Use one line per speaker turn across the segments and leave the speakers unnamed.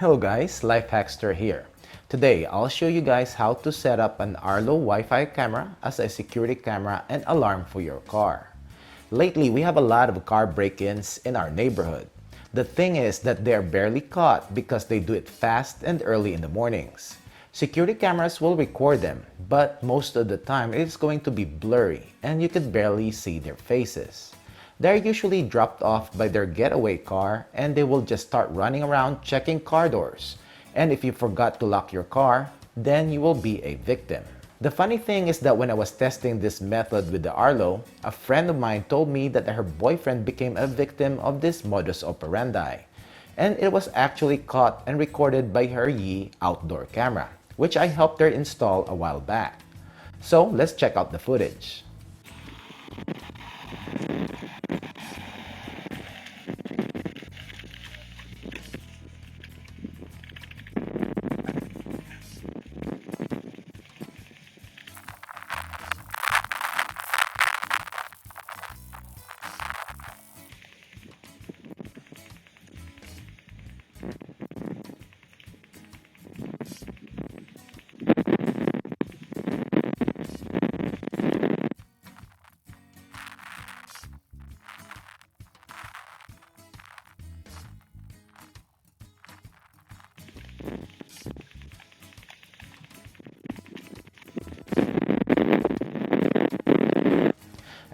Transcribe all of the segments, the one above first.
Hello guys, Lifehackster here. Today, I'll show you guys how to set up an Arlo Wi-Fi camera as a security camera and alarm for your car. Lately, we have a lot of car break-ins in our neighborhood. The thing is that they're barely caught because they do it fast and early in the mornings. Security cameras will record them, but most of the time it's going to be blurry and you can barely see their faces. They're usually dropped off by their getaway car and they will just start running around checking car doors. And if you forgot to lock your car, then you will be a victim. The funny thing is that when I was testing this method with the Arlo, a friend of mine told me that her boyfriend became a victim of this modus operandi. And it was actually caught and recorded by her Yi outdoor camera, which I helped her install a while back. So let's check out the footage.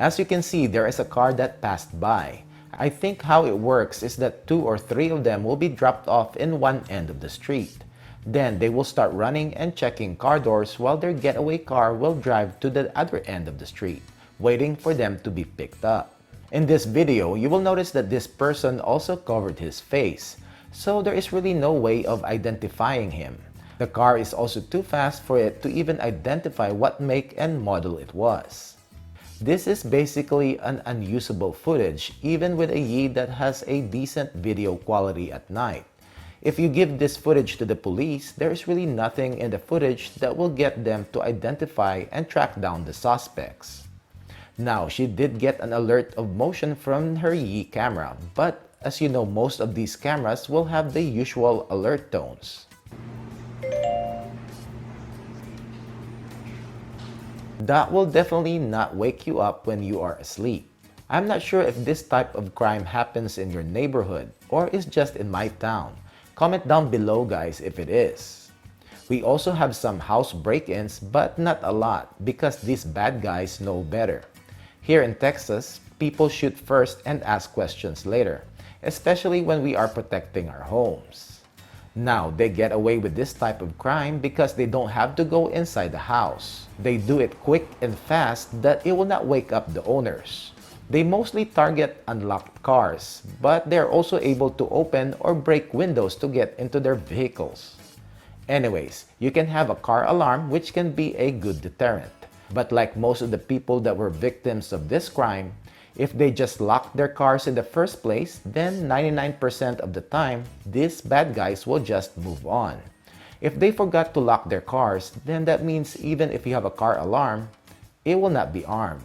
As you can see, there is a car that passed by. I think how it works is that 2 or 3 of them will be dropped off in one end of the street. Then they will start running and checking car doors while their getaway car will drive to the other end of the street, waiting for them to be picked up. In this video, you will notice that this person also covered his face, so there is really no way of identifying him. The car is also too fast for it to even identify what make and model it was. This is basically an unusable footage even with a Yi that has a decent video quality at night. If you give this footage to the police, there is really nothing in the footage that will get them to identify and track down the suspects. Now, she did get an alert of motion from her Yi camera, but as you know, most of these cameras will have the usual alert tones. That will definitely not wake you up when you are asleep. I'm not sure if this type of crime happens in your neighborhood or is just in my town. Comment down below guys if it is. We also have some house break-ins but not a lot because these bad guys know better. Here in Texas, people shoot first and ask questions later, especially when we are protecting our homes. Now, they get away with this type of crime because they don't have to go inside the house. They do it quick and fast that it will not wake up the owners. They mostly target unlocked cars, but they're also able to open or break windows to get into their vehicles. Anyways, you can have a car alarm which can be a good deterrent. But like most of the people that were victims of this crime, if they just locked their cars in the first place, then 99% of the time, these bad guys will just move on. If they forgot to lock their cars, then that means even if you have a car alarm, it will not be armed.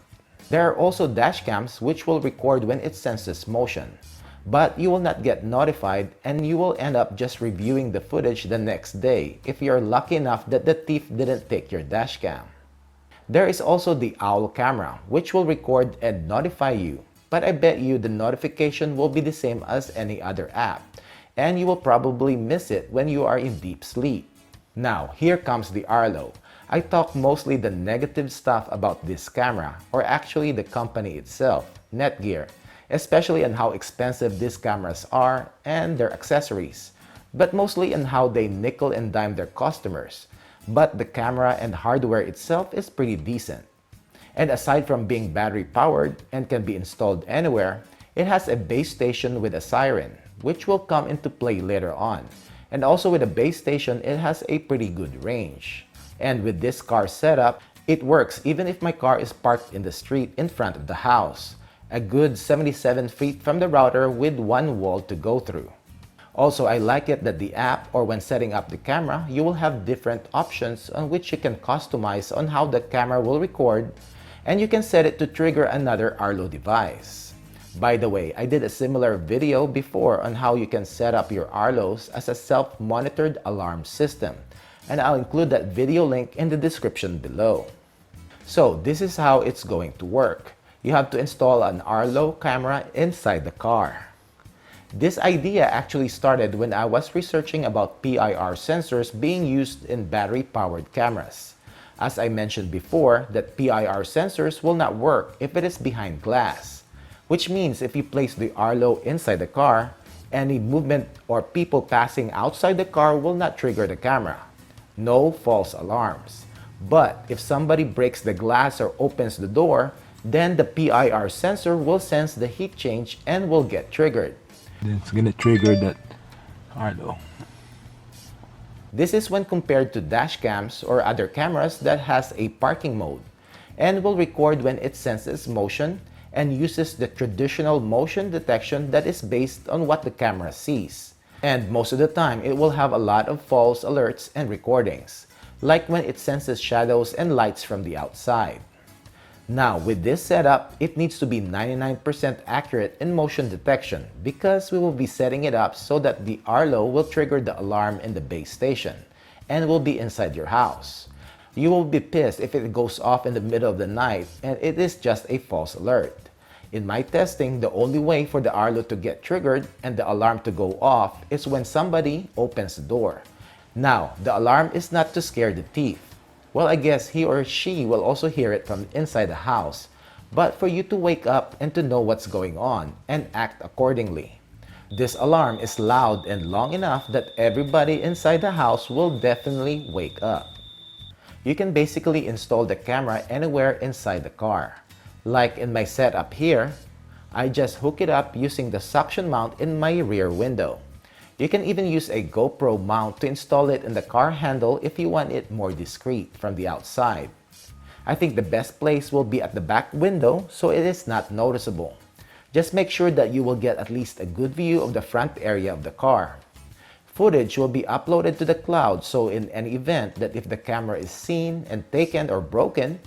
There are also dash cams which will record when it senses motion. But you will not get notified and you will end up just reviewing the footage the next day if you're lucky enough that the thief didn't take your dash cam. There is also the Owl camera, which will record and notify you, but I bet you the notification will be the same as any other app, and you will probably miss it when you are in deep sleep. Now, here comes the Arlo. I talk mostly the negative stuff about this camera, or actually the company itself, Netgear, especially on how expensive these cameras are and their accessories, but mostly on how they nickel and dime their customers. But the camera and hardware itself is pretty decent. And aside from being battery powered and can be installed anywhere, it has a base station with a siren, which will come into play later on. And also with a base station, it has a pretty good range. And with this car setup, it works even if my car is parked in the street in front of the house. A good 77 feet from the router with one wall to go through. Also, I like it that the app or when setting up the camera, you will have different options on which you can customize on how the camera will record, and you can set it to trigger another Arlo device. By the way, I did a similar video before on how you can set up your Arlos as a self-monitored alarm system, and I'll include that video link in the description below. So this is how it's going to work. You have to install an Arlo camera inside the car. This idea actually started when I was researching about PIR sensors being used in battery-powered cameras. As I mentioned before, that PIR sensors will not work if it is behind glass, which means if you place the Arlo inside the car, any movement or people passing outside the car will not trigger the camera. No false alarms. But if somebody breaks the glass or opens the door, then the PIR sensor will sense the heat change and will get triggered.
Then it's gonna trigger that Arlo.
This is when compared to dash cams or other cameras that has a parking mode and will record when it senses motion and uses the traditional motion detection that is based on what the camera sees. And most of the time, it will have a lot of false alerts and recordings, like when it senses shadows and lights from the outside. Now, with this setup, it needs to be 99% accurate in motion detection because we will be setting it up so that the Arlo will trigger the alarm in the base station and will be inside your house. You will be pissed if it goes off in the middle of the night and it is just a false alert. In my testing, the only way for the Arlo to get triggered and the alarm to go off is when somebody opens the door. Now, the alarm is not to scare the thief. Well, I guess he or she will also hear it from inside the house, but for you to wake up and to know what's going on and act accordingly. This alarm is loud and long enough that everybody inside the house will definitely wake up. You can basically install the camera anywhere inside the car. Like in my setup here, I just hook it up using the suction mount in my rear window. You can even use a GoPro mount to install it in the car handle if you want it more discreet from the outside. I think the best place will be at the back window so it is not noticeable. Just make sure that you will get at least a good view of the front area of the car. Footage will be uploaded to the cloud, so in any event that if the camera is seen and taken or broken,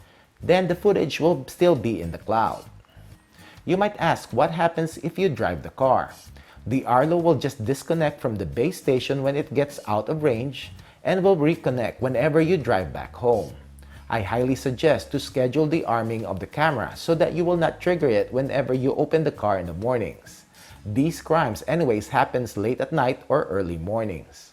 then the footage will still be in the cloud. You might ask what happens if you drive the car. The Arlo will just disconnect from the base station when it gets out of range and will reconnect whenever you drive back home. I highly suggest to schedule the arming of the camera so that you will not trigger it whenever you open the car in the mornings. These crimes anyways happens late at night or early mornings.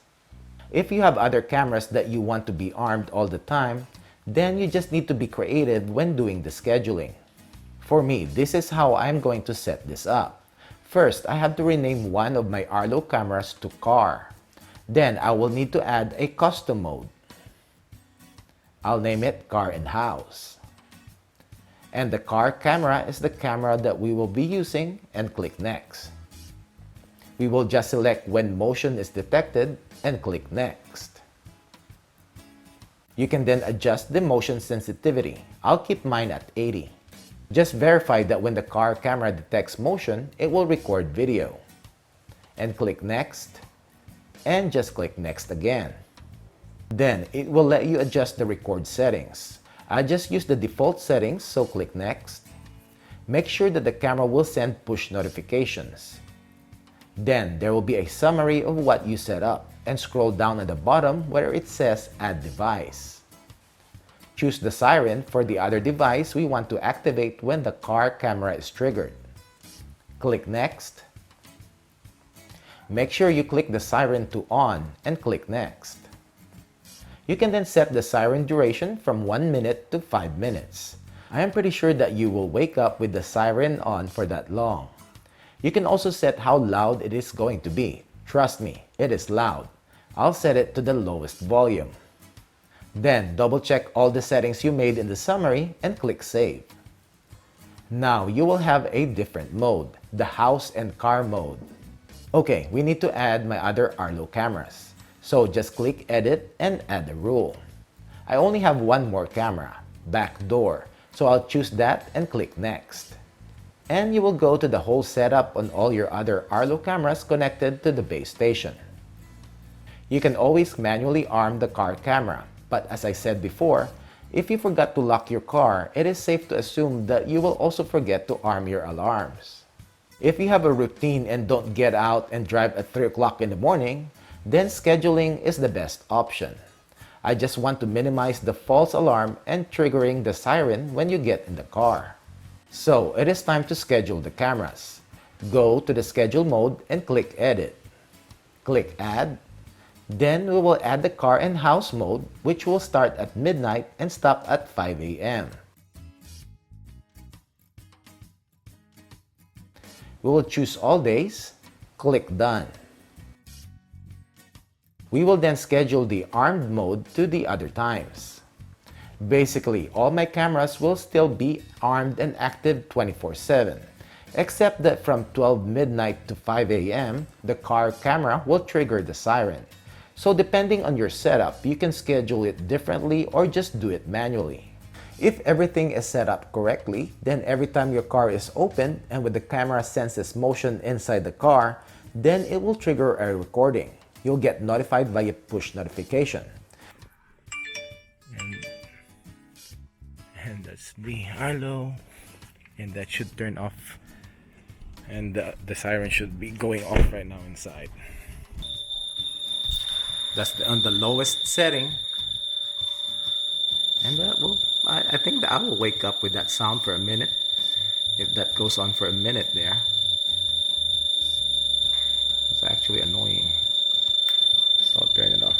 If you have other cameras that you want to be armed all the time, then you just need to be creative when doing the scheduling. For me, this is how I'm going to set this up. First, I have to rename one of my Arlo cameras to car. Then I will need to add a custom mode. I'll name it car and house. And the car camera is the camera that we will be using and click next. We will just select when motion is detected and click next. You can then adjust the motion sensitivity. I'll keep mine at 80. Just verify that when the car camera detects motion, it will record video. And click next, and just click next again. Then it will let you adjust the record settings. I just use the default settings, so click next. Make sure that the camera will send push notifications. Then there will be a summary of what you set up, and scroll down at the bottom where it says Add Device. Choose the siren for the other device we want to activate when the car camera is triggered. Click Next. Make sure you click the siren to on and click Next. You can then set the siren duration from 1 minute to 5 minutes. I am pretty sure that you will wake up with the siren on for that long. You can also set how loud it is going to be. Trust me, it is loud. I'll set it to the lowest volume. Then double check all the settings you made in the summary and click Save. Now you will have a different mode, the house and car mode. Okay, we need to add my other Arlo cameras. So just click Edit and add a rule. I only have one more camera, back door, so I'll choose that and click Next. And you will go to the whole setup on all your other Arlo cameras connected to the base station. You can always manually arm the car camera. But as I said before, if you forgot to lock your car, it is safe to assume that you will also forget to arm your alarms. If you have a routine and don't get out and drive at 3 o'clock in the morning, then scheduling is the best option. I just want to minimize the false alarm and triggering the siren when you get in the car. So it is time to schedule the cameras. Go to the schedule mode and click edit. Click add. Then we will add the car and house mode, which will start at midnight and stop at 5 a.m. We will choose all days. Click done. We will then schedule the armed mode to the other times. Basically, all my cameras will still be armed and active 24/7, except that from 12 midnight to 5 a.m., the car camera will trigger the siren. So depending on your setup, you can schedule it differently or just do it manually. If everything is set up correctly, then every time your car is opened and when the camera senses motion inside the car, then it will trigger a recording. You'll get notified via push notification.
And that's the Arlo, and that should turn off, and the siren should be going off right now inside.
That's on the lowest setting. And I think that I will wake up with that sound for a minute. If that goes on for a minute there. It's actually annoying. So I'll turn it off.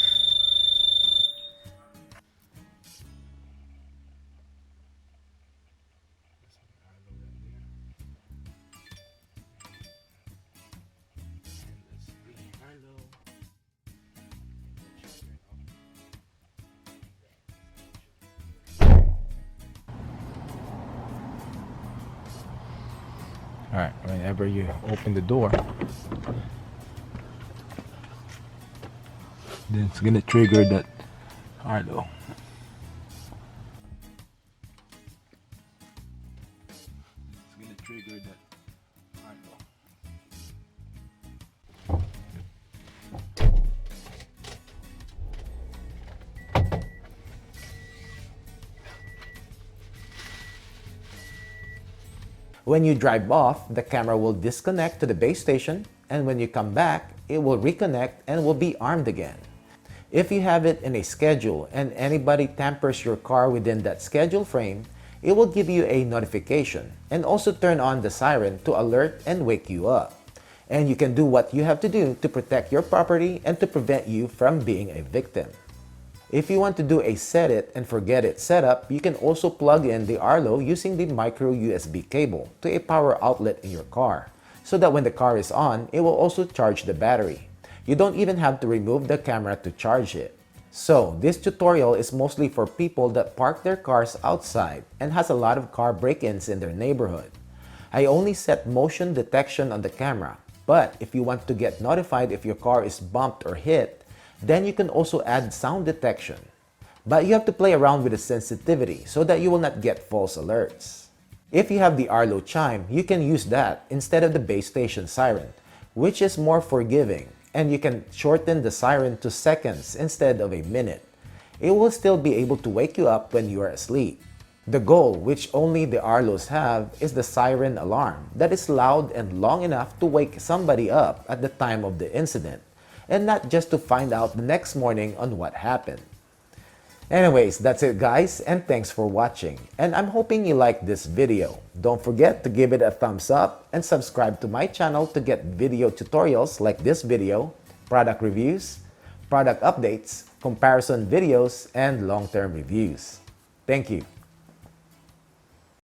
Alright, whenever you open the door,
Then it's gonna trigger that Arlo. It's gonna trigger that Arlo.
When you drive off, the camera will disconnect to the base station, and when you come back, it will reconnect and will be armed again. If you have it in a schedule and anybody tampers your car within that schedule frame, it will give you a notification and also turn on the siren to alert and wake you up. And you can do what you have to do to protect your property and to prevent you from being a victim. If you want to do a set it and forget it setup, you can also plug in the Arlo using the micro USB cable to a power outlet in your car, so that when the car is on, it will also charge the battery. You don't even have to remove the camera to charge it. So this tutorial is mostly for people that park their cars outside and has a lot of car break-ins in their neighborhood. I only set motion detection on the camera, but if you want to get notified if your car is bumped or hit, then you can also add sound detection. But you have to play around with the sensitivity so that you will not get false alerts. If you have the Arlo chime, you can use that instead of the base station siren, which is more forgiving, and you can shorten the siren to seconds instead of a minute. It will still be able to wake you up when you are asleep. The goal, which only the Arlos have, is the siren alarm that is loud and long enough to wake somebody up at the time of the incident, and not just to find out the next morning on what happened. Anyways, that's it guys, and thanks for watching. And I'm hoping you liked this video. Don't forget to give it a thumbs up and subscribe to my channel to get video tutorials like this video, product reviews, product updates, comparison videos, and long-term reviews. Thank you.